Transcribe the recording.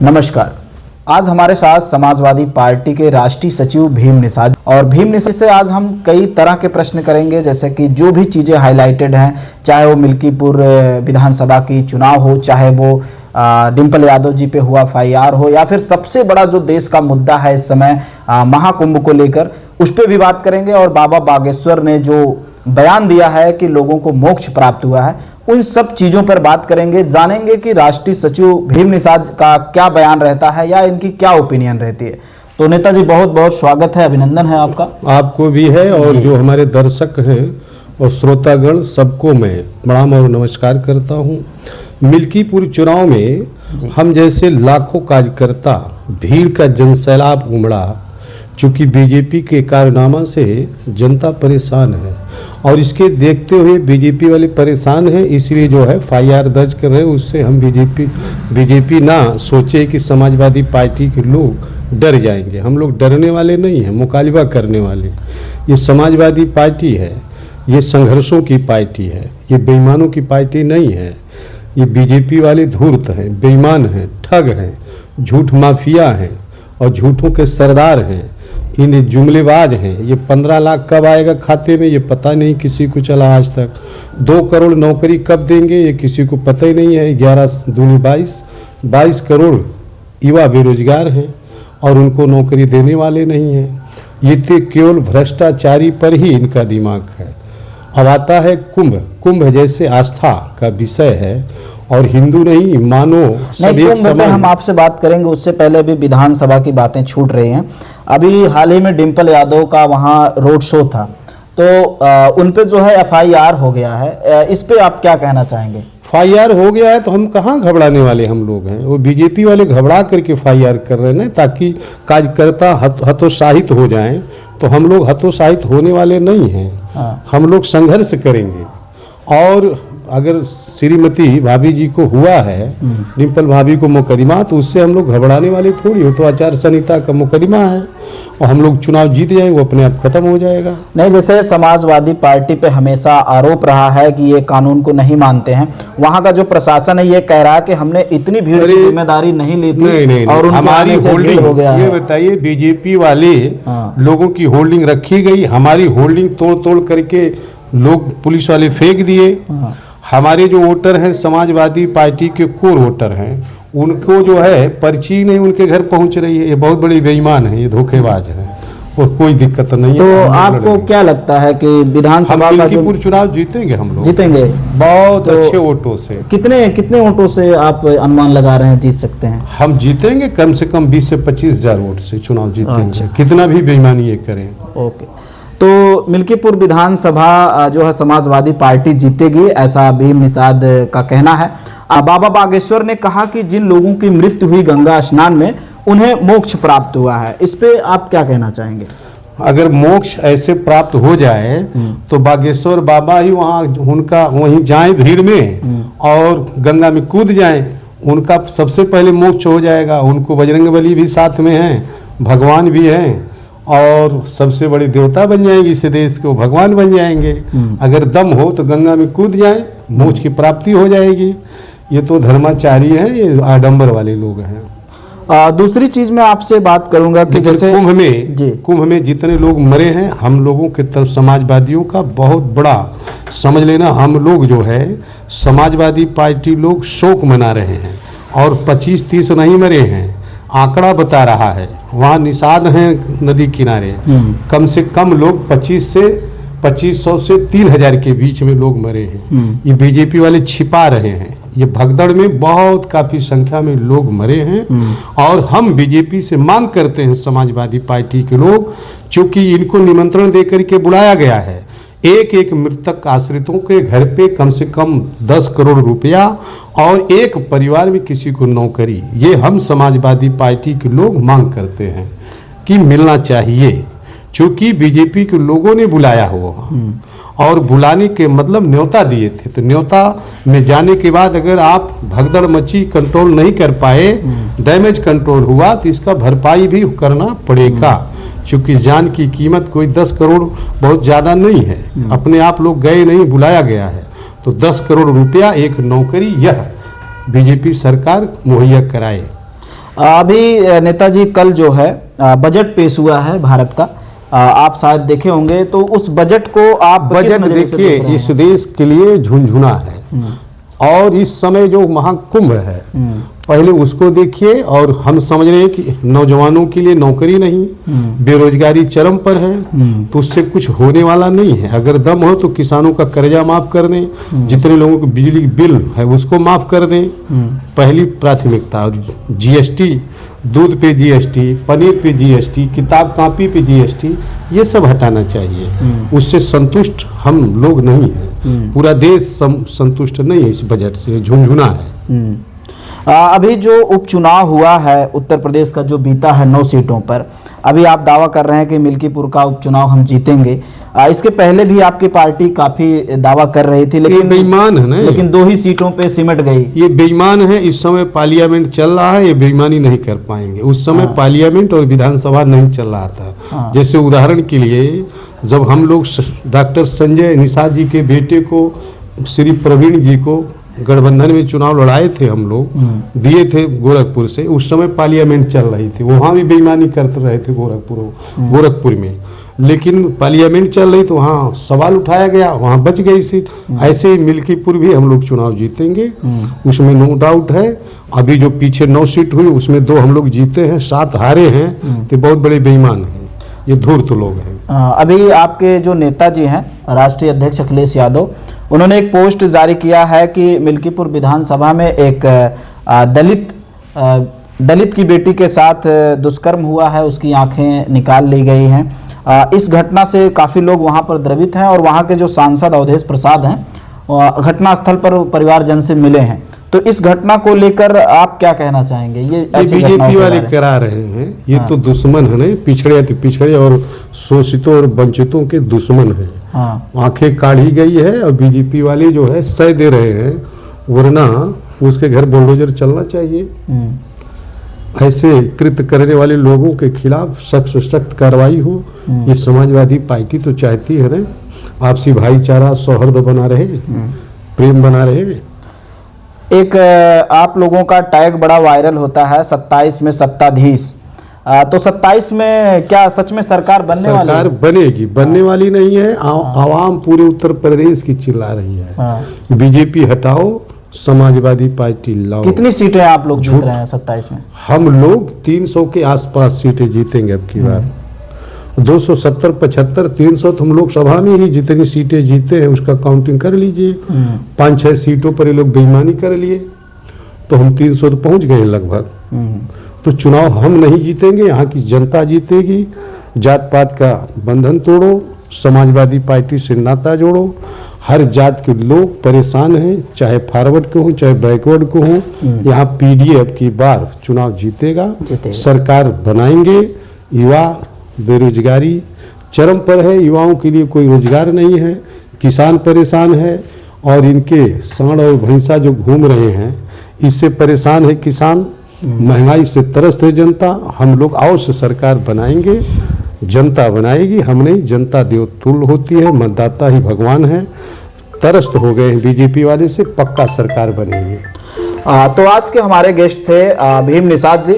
नमस्कार। आज हमारे साथ समाजवादी पार्टी के राष्ट्रीय सचिव भीम निषाद और भीम निषाद से आज हम कई तरह के प्रश्न करेंगे, जैसे कि जो भी चीज़ें हाईलाइटेड हैं, चाहे वो मिल्कीपुर विधानसभा की चुनाव हो, चाहे वो डिम्पल यादव जी पे हुआ FIR हो, या फिर सबसे बड़ा जो देश का मुद्दा है इस समय महाकुंभ को लेकर, उस पर भी बात करेंगे। और बाबा बागेश्वर ने जो बयान दिया है कि लोगों को मोक्ष प्राप्त हुआ है, उन सब चीज़ों पर बात करेंगे। जानेंगे कि राष्ट्रीय सचिव भीम निषाद का क्या बयान रहता है या इनकी क्या ओपिनियन रहती है। तो नेताजी, बहुत बहुत स्वागत है, अभिनंदन है आपका। आपको भी है, और जो हमारे दर्शक हैं और श्रोतागण, सबको मैं प्रणाम और नमस्कार करता हूं। मिल्कीपुर चुनाव में हम जैसे लाखों कार्यकर्ता, भीड़ का जनसैलाब उमड़ा। चूँकि बीजेपी के कारनामा से जनता परेशान है और इसके देखते हुए बीजेपी वाले परेशान हैं, इसलिए जो है FIR दर्ज कर रहे हैं। उससे हम बीजेपी ना सोचे कि समाजवादी पार्टी के लोग डर जाएंगे। हम लोग डरने वाले नहीं हैं, मुकाबला करने वाले। ये समाजवादी पार्टी है, ये संघर्षों की पार्टी है, ये बेईमानों की पार्टी नहीं है। ये बीजेपी वाले धूर्त हैं, बेईमान हैं, ठग हैं, झूठ माफिया हैं और झूठों के सरदार हैं। इन जुमलेबाज हैं। ये 15 लाख कब आएगा खाते में, ये पता नहीं किसी को चला आज तक। 2 करोड़ नौकरी कब देंगे, ये किसी को पता ही नहीं है। 11 दूनी 22 करोड़ युवा बेरोजगार हैं और उनको नौकरी देने वाले नहीं हैं। ये तो केवल भ्रष्टाचारी पर ही इनका दिमाग है। अब आता है कुंभ जैसे आस्था का विषय है और हिंदू नहीं मानो सब एक समान। हम आपसे बात करेंगे, उससे पहले अभी विधानसभा की बातें छूट रही हैं। अभी हाल ही में डिम्पल यादव का वहाँ रोड शो था, तो उन पे जो है FIR हो गया है। इस पे आप क्या कहना चाहेंगे? FIR हो गया है तो हम कहाँ घबराने वाले हम लोग हैं। वो बीजेपी वाले घबरा करके FIR कर रहे हैं ताकि कार्यकर्ता हतोत्साहित हो जाएं। तो हम लोग हतोत्साहित होने वाले नहीं हैं। हम लोग संघर्ष करेंगे। और अगर श्रीमती भाभी जी को हुआ है, डिम्पल भाभी को मुकदमा, तो उससे हम लोग घबराने वाले थोड़ी हो। तो आचार संहिता का मुकदमा है और हम लोग चुनाव जीत जाएंगे, वो अपने आप खत्म हो जाएगा। नहीं, जैसे समाजवादी पार्टी पे हमेशा आरोप रहा है कि ये कानून को नहीं मानते हैं। वहाँ का जो प्रशासन है ये कह रहा है कि हमने इतनी भीड़ की जिम्मेदारी नहीं ली थी। नहीं, और हमारी होल्डिंग हो गया। ये बताइए, बीजेपी वाले लोगों की होल्डिंग रखी गई, हमारी होल्डिंग तोड़ करके लोग पुलिस वाले फेंक दिए। हमारे जो वोटर हैं समाजवादी पार्टी के कोर वोटर हैं, उनको जो है पर्ची नहीं उनके घर पहुंच रही है। ये बहुत बड़ी बेईमान है, ये धोखेबाज है और कोई दिक्कत नहीं तो है। आपको क्या लगता है कि विधानसभा का मिल्कीपुर चुनाव जीतेंगे हम लोग? जीतेंगे बहुत अच्छे वोटों से। कितने वोटों से आप अनुमान लगा रहे हैं जीत सकते हैं? हम जीतेंगे कम से कम 20 से 25 हजार वोट से चुनाव जीतेंगे। अच्छा। कितना भी बेईमानी ये करें। ओके, तो मिल्कीपुर विधानसभा जो है समाजवादी पार्टी जीतेगी, ऐसा भीम निषाद का कहना है। बाबा बागेश्वर ने कहा कि जिन लोगों की मृत्यु हुई गंगा स्नान में, उन्हें मोक्ष प्राप्त हुआ है। इस पे आप क्या कहना चाहेंगे? अगर मोक्ष ऐसे प्राप्त हो जाए तो बागेश्वर बाबा ही वहीं जाएं भीड़ में और गंगा में कूद जाएं, उनका सबसे पहले मोक्ष हो जाएगा। उनको बजरंगबली भी साथ में हैं, भगवान भी हैं और सबसे बड़े देवता बन जाएंगे इस देश के, वो भगवान बन जाएंगे। अगर दम हो तो गंगा में कूद जाएं, मोक्ष की प्राप्ति हो जाएगी। ये तो धर्माचारी हैं, ये आडंबर वाले लोग हैं। दूसरी चीज मैं आपसे बात करूंगा कि जैसे कुंभ में जितने लोग मरे हैं, हम लोगों के तरफ समाजवादियों का बहुत बड़ा समझ लेना। हम लोग जो है समाजवादी पार्टी लोग शोक मना रहे हैं और 25-30 नहीं मरे हैं, आंकड़ा बता रहा है। वहाँ निषाद हैं नदी किनारे, कम से कम लोग 2500 से 3000 के बीच में लोग मरे हैं। ये बीजेपी वाले छिपा रहे हैं। ये भगदड़ में बहुत काफी संख्या में लोग मरे हैं और हम बीजेपी से मांग करते हैं, समाजवादी पार्टी के लोग, चूंकि इनको निमंत्रण देकर के बुलाया गया है, एक मृतक आश्रितों के घर पे कम से कम 10 करोड़ रुपया और एक परिवार में किसी को नौकरी, ये हम समाजवादी पार्टी के लोग मांग करते हैं कि मिलना चाहिए। चूंकि बीजेपी के लोगों ने बुलाया हुआ और बुलाने के मतलब न्योता दिए थे, तो न्योता में जाने के बाद अगर आप भगदड़ मची, कंट्रोल नहीं कर पाए, डैमेज कंट्रोल हुआ, तो इसका भरपाई भी करना पड़ेगा। चूंकि जान की कीमत कोई 10 करोड़ बहुत ज़्यादा नहीं है। अपने आप लोग गए नहीं, बुलाया गया है, तो 10 करोड़ रुपया एक नौकरी यह बीजेपी सरकार मुहैया कराए। अभी नेताजी कल जो है बजट पेश हुआ है भारत का, आप शायद देखे होंगे, तो उस बजट को आप किस बजट नजरिए से देखिए देख रहे हैं? इस देश के लिए झुनझुना है और इस समय जो महाकुंभ है पहले उसको देखिए। और हम समझ रहे हैं कि नौजवानों के लिए नौकरी नहीं, बेरोजगारी चरम पर है, तो उससे कुछ होने वाला नहीं है। अगर दम हो तो किसानों का कर्जा माफ कर दें, जितने लोगों को बिजली बिल है उसको माफ कर दें, पहली प्राथमिकता। और जीएसटी, दूध पे जीएसटी, पनीर पे जीएसटी, किताब कापी पे जीएसटी, ये सब हटाना चाहिए। उससे संतुष्ट हम लोग नहीं हैं, पूरा देश संतुष्ट नहीं है इस बजट से, झुनझुना है। अभी जो उपचुनाव हुआ है उत्तर प्रदेश का, जो बीता है 9 सीटों पर, अभी आप दावा कर रहे हैं कि मिल्कीपुर का उपचुनाव हम जीतेंगे। इसके पहले भी आपकी पार्टी काफी दावा कर रही थी, लेकिन बेईमान है ना, लेकिन 2 ही सीटों पे सिमट गई। ये बेईमान है। इस समय पार्लियामेंट चल रहा है, ये बेईमानी नहीं कर पाएंगे। उस समय पार्लियामेंट और विधानसभा नहीं चल रहा था। जैसे उदाहरण के लिए जब हम लोग डॉक्टर संजय निषाद जी के बेटे को, श्री प्रवीण जी को गठबंधन में चुनाव लड़ाए थे, हम लोग दिए थे गोरखपुर से, उस समय पार्लियामेंट चल रही थी, वहाँ भी बेईमानी करते रहे थे गोरखपुर में। लेकिन पार्लियामेंट चल रही तो वहाँ सवाल उठाया गया, वहाँ बच गई सीट। ऐसे ही मिल्कीपुर भी हम लोग चुनाव जीतेंगे, उसमें नो डाउट है। अभी जो पीछे 9 सीट हुई उसमें 2 हम लोग जीते हैं, 7 हारे हैं, तो बहुत बड़े बेईमान हैं, ये धूर्त लोग हैं। अभी आपके जो नेताजी हैं राष्ट्रीय अध्यक्ष अखिलेश यादव, उन्होंने एक पोस्ट जारी किया है कि मिल्कीपुर विधानसभा में एक दलित की बेटी के साथ दुष्कर्म हुआ है, उसकी आंखें निकाल ली गई हैं। इस घटना से काफ़ी लोग वहां पर द्रवित हैं और वहां के जो सांसद अवधेश प्रसाद हैं घटनास्थल पर परिवारजन से मिले हैं। तो इस घटना को लेकर आप क्या कहना चाहेंगे? ये बीजेपी वाले करा रहे हैं, ये तो दुश्मन है ना, पिछड़े और शोषितों और वंचितों के दुश्मन है। आंखें काढ़ी गई है और बीजेपी वाले जो है सह दे रहे हैं, वरना उसके घर बुलडोजर चलना चाहिए। ऐसे कृत्य करने वाले लोगों के खिलाफ सख्त से सख्त कार्रवाई हो। ये समाजवादी पार्टी तो चाहती है ना आपसी भाईचारा, सौहार्द बना रहे, प्रेम बना रहे। एक आप लोगों का टैग बड़ा वायरल होता है 27 में सत्ताधीश, तो 27 में क्या सच में सरकार बनने वाली है? सरकार बनेगी, बनने वाली नहीं है। आवाम पूरे उत्तर प्रदेश की चिल्ला रही है, बीजेपी हटाओ, समाजवादी पार्टी लाओ। कितनी सीटें आप लोग जीत रहे हैं 27 में? हम लोग 300 के आसपास सीटें जीतेंगे अब की बार। 270, 75, 300 तो हम लोग सभा में ही जितनी सीटें जीते हैं उसका काउंटिंग कर लीजिए। 5-6 सीटों पर ये लोग बेईमानी कर लिए तो हम 300 तो पहुंच गए लगभग। तो चुनाव हम नहीं जीतेंगे, यहाँ की जनता जीतेगी। जात पात का बंधन तोड़ो, समाजवादी पार्टी से नाता जोड़ो। हर जात के लोग परेशान हैं, चाहे फॉरवर्ड के हों चाहे बैकवर्ड को हों। यहाँ पीडीएफ की बार चुनाव जीतेगा, सरकार बनाएंगे। युवा बेरोजगारी चरम पर है, युवाओं के लिए कोई रोजगार नहीं है, किसान परेशान है और इनके सांड और भैंसा जो घूम रहे हैं इससे परेशान है किसान। महंगाई से त्रस्त है जनता। हम लोग अवश्य सरकार बनाएंगे, जनता बनाएगी, हम नहीं। जनता देवतुल्य होती है, मतदाता ही भगवान है। त्रस्त हो गए हैं बीजेपी वाले से, पक्का सरकार बनेगी। तो आज के हमारे गेस्ट थे भीम निषाद जी,